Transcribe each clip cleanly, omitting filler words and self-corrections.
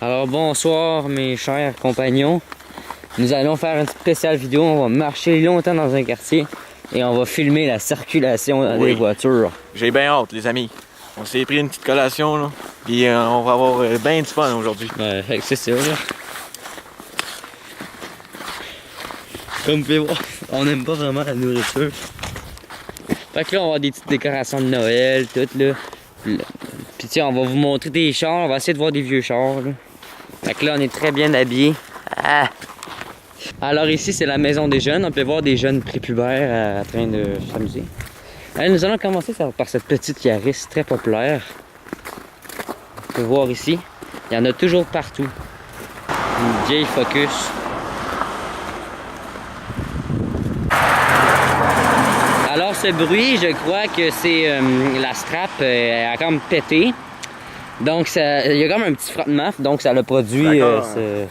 Alors bonsoir mes chers compagnons. Nous allons faire une spéciale vidéo. On va marcher longtemps dans un quartier et on va filmer la circulation des voitures. J'ai bien hâte les amis. On s'est pris une petite collation là. Puis on va avoir bien du fun aujourd'hui. Ouais, fait que c'est ça là. Comme vous pouvez voir, on n'aime pas vraiment la nourriture. Fait que là on va avoir des petites décorations de Noël, tout là. Puis tiens, on va vous montrer des chars, on va essayer de voir des vieux chars là. Fait que là on est très bien habillés. Ah. Alors ici c'est la maison des jeunes, on peut voir des jeunes prépubères en train de s'amuser. Nous allons commencer par cette petite Yaris très populaire. On peut voir ici, il y en a toujours partout. Une vieille Focus. Alors ce bruit, je crois que c'est la strap a comme pété. Donc il y a comme un petit frottement, donc ça l'a produit. Je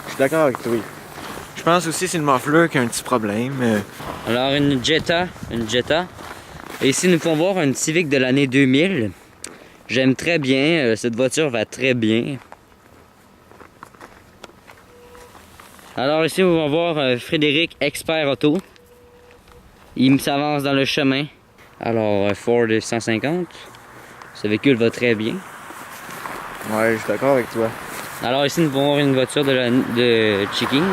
suis d'accord avec toi. Je pense aussi que c'est le muffler qui a un petit problème. Alors une Jetta. Et ici nous pouvons voir une Civic de l'année 2000. J'aime très bien, cette voiture va très bien. Alors ici nous pouvons voir Frédéric, expert auto. Il s'avance dans le chemin. Alors Ford 150. Ce véhicule va très bien. Ouais, je suis d'accord avec toi. Alors ici nous pouvons voir une voiture de Chiking.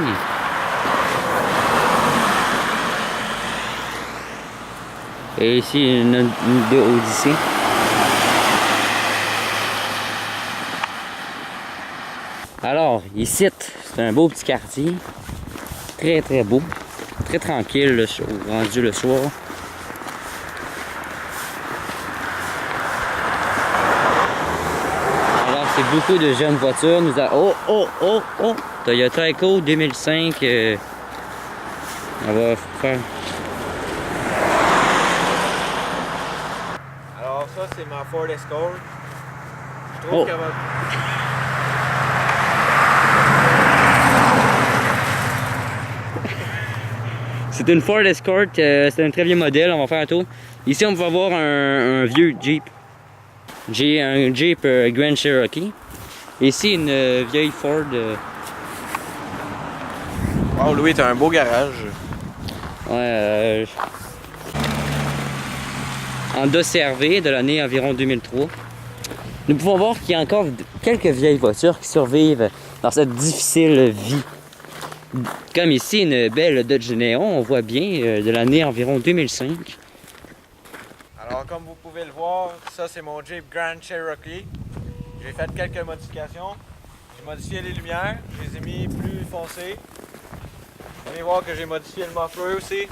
Et ici une de Odyssey. Alors ici c'est un beau petit quartier. Très très beau. Très tranquille là, rendu le soir. Alors c'est beaucoup de jeunes voitures. Nous avons Toyota Echo 2005. On va faire. Alors ça c'est ma Ford Escort. Je trouve qu'elle va... C'est une Ford Escort, c'est un très vieux modèle, on va faire un tour. Ici on va voir un vieux Jeep. J'ai un Jeep Grand Cherokee. Ici une vieille Ford. Oh Louis, t'as un beau garage. Ouais, Honda CR-V de l'année environ 2003. Nous pouvons voir qu'il y a encore quelques vieilles voitures qui survivent dans cette difficile vie. Comme ici, une belle Dodge Neon, on voit bien, de l'année environ 2005. Alors comme vous pouvez le voir, ça c'est mon Jeep Grand Cherokee. J'ai fait quelques modifications. J'ai modifié les lumières, je les ai mis plus foncées. Vous allez voir que j'ai modifié le muffler aussi.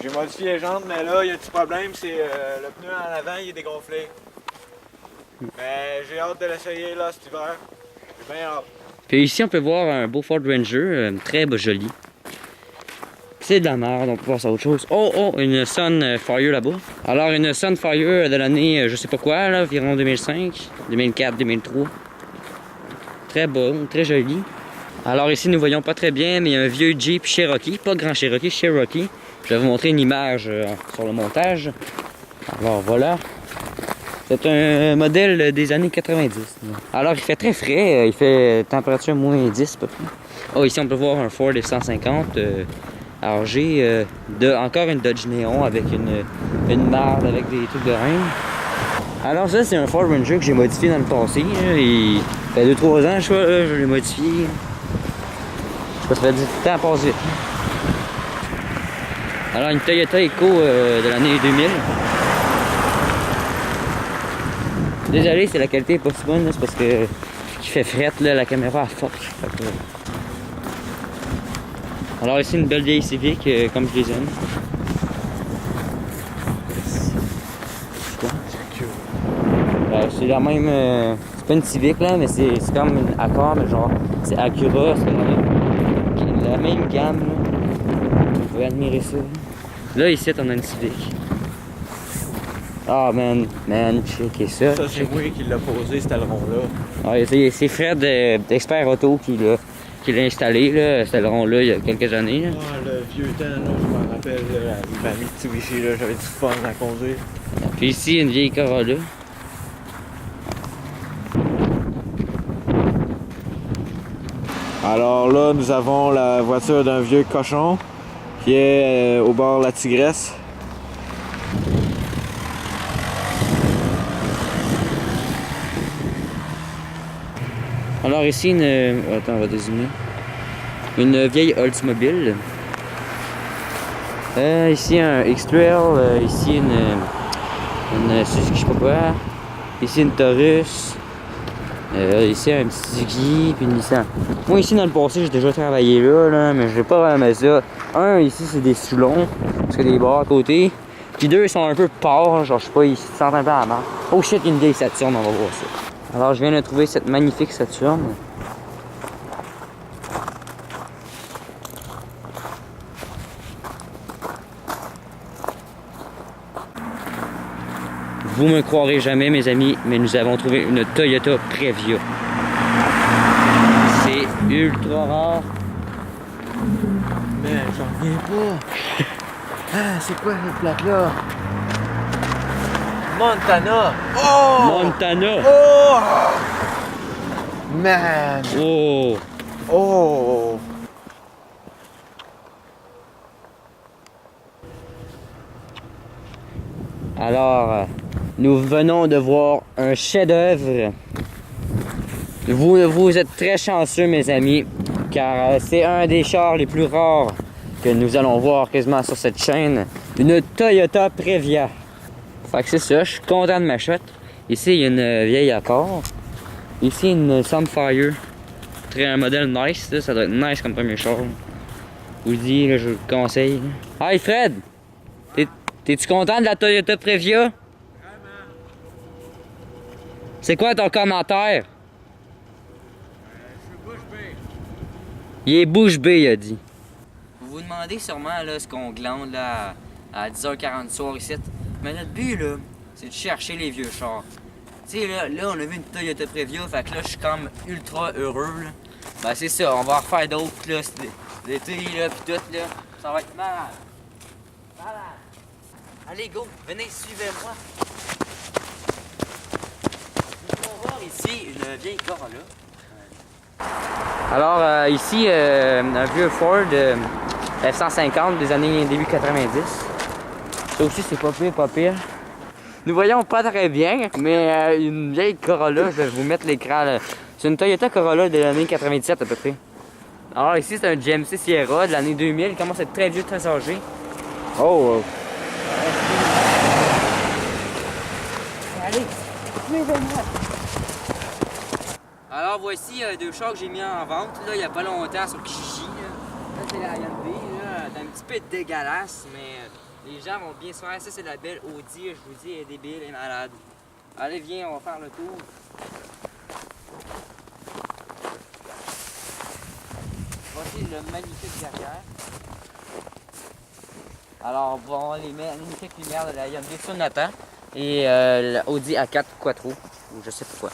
J'ai modifié les jantes, mais là il y a un petit problème, c'est le pneu en avant il est dégonflé. Mais j'ai hâte de l'essayer là cet hiver. J'ai bien hâte. Puis ici, on peut voir un beau Ford Ranger, très joli. C'est de la merde, on peut voir ça autre chose. Une Sunfire là-bas. Alors, une Sunfire de l'année, je sais pas quoi, là, environ 2005, 2004, 2003. Très bon, très joli. Alors ici, nous voyons pas très bien, mais il y a un vieux Jeep Cherokee, pas Grand Cherokee, Cherokee. Je vais vous montrer une image sur le montage. Alors, voilà. C'est un modèle des années 90. Alors il fait très frais, il fait température moins 10 à peu près. Oh, ici on peut voir un Ford F-150. Alors j'ai encore une Dodge Neon avec une marde avec des trucs de rein. Alors ça c'est un Ford Ranger que j'ai modifié dans le passé. Il fait 2-3 ans je crois, je l'ai modifié. Je sais pas, ça fait du temps passé. Alors une Toyota Echo de l'année 2000. Désolé, c'est la qualité est pas si bonne, c'est parce que il fait frette, là, la caméra a fuck. Alors ici une belle vieille Civic, comme je les aime. C'est quoi? C'est la même, c'est pas une Civic là, mais c'est comme une Accord, mais genre c'est Acura, c'est la même gamme là. Vous pouvez admirer ça. Là ici on a une Civic. Ah man, checkez ça. Ça c'est moi qui l'a posé cet aileron-là. Ouais, c'est Fred d'Expert Auto qui l'a installé, là, cet aileron-là, il y a quelques années. Là. Ah, le vieux temps, là, je m'en rappelle, là, ma Mitsubishi, là, j'avais du fun à conduire. Puis ici, une vieille Corolla. Alors là, nous avons la voiture d'un vieux cochon qui est au bord de la Tigresse. Alors ici, attends, on va dézoomer. Une vieille Oldsmobile. Ici un X-Trail, ici une Suzuki, je sais pas quoi. Ici une Taurus. Ici un petit Suzuki, puis une Nissan. Moi ici dans le passé j'ai déjà travaillé là, mais j'ai pas vraiment aimé ça. Un, ici c'est des Soulons, parce qu'il y a des barres à côté. Puis deux, ils sont un peu pâles, genre je sais pas, ils se sentent un peu à la marque. Oh shit, il y a une vieille Saturn, on va voir ça. Alors je viens de trouver cette magnifique Saturn. Vous me croirez jamais, mes amis, mais nous avons trouvé une Toyota Previa. C'est ultra rare. Mais j'en reviens pas. Ah, c'est quoi cette plaque-là? Montana. Oh! Montana. Oh! Man. Oh! Oh! Alors, nous venons de voir un chef-d'œuvre. Vous êtes très chanceux, mes amis, car c'est un des chars les plus rares que nous allons voir quasiment sur cette chaîne. Une Toyota Previa. Fait que c'est ça, je suis content de ma shot. Ici, il y a une vieille Accord. Ici, une Sunfire. Un modèle nice, là. Ça doit être nice comme premier char. Je vous le dis, là, je vous le conseille. Hi Fred! T'es-tu content de la Toyota Previa? Vraiment? C'est quoi ton commentaire? Je suis bouche bée. Il est bouche bée, il a dit. Vous vous demandez sûrement là, ce qu'on glande là, à 10h40 du soir ici. Mais notre but, là, c'est de chercher les vieux chars. Tu sais, là, on a vu une Toyota Previa, fait que là, je suis comme ultra heureux, là. Ben, c'est ça, on va en refaire d'autres, là, l'été, là, pis tout, là. Ça va être malade. Malade. Allez, go, venez, suivez-moi. Nous allons voir ici une vieille Corolla. Alors, ici, un vieux Ford F-150 des années début 90. Ça aussi, c'est pas pire, pas pire. Nous voyons pas très bien, mais une vieille Corolla, je vais vous mettre l'écran là. C'est une Toyota Corolla de l'année 97 à peu près. Alors ici, c'est un GMC Sierra de l'année 2000. Il commence à être très vieux, très âgé. Oh! Allez, suivez-moi! Alors voici deux chars que j'ai mis en vente là, il n'y a pas longtemps sur Kijiji. Là, c'est la Hyundai, là, un petit peu dégueulasse, mais les gens vont bien se faire. Ça, c'est la belle Audi, je vous dis, elle est débile, elle est malade. Allez, viens, on va faire le tour. Voici le magnifique derrière. Alors, on va voir les magnifiques lumières de la Hyundai Sonata et l'Audi A4 Quattro, je sais pas quoi.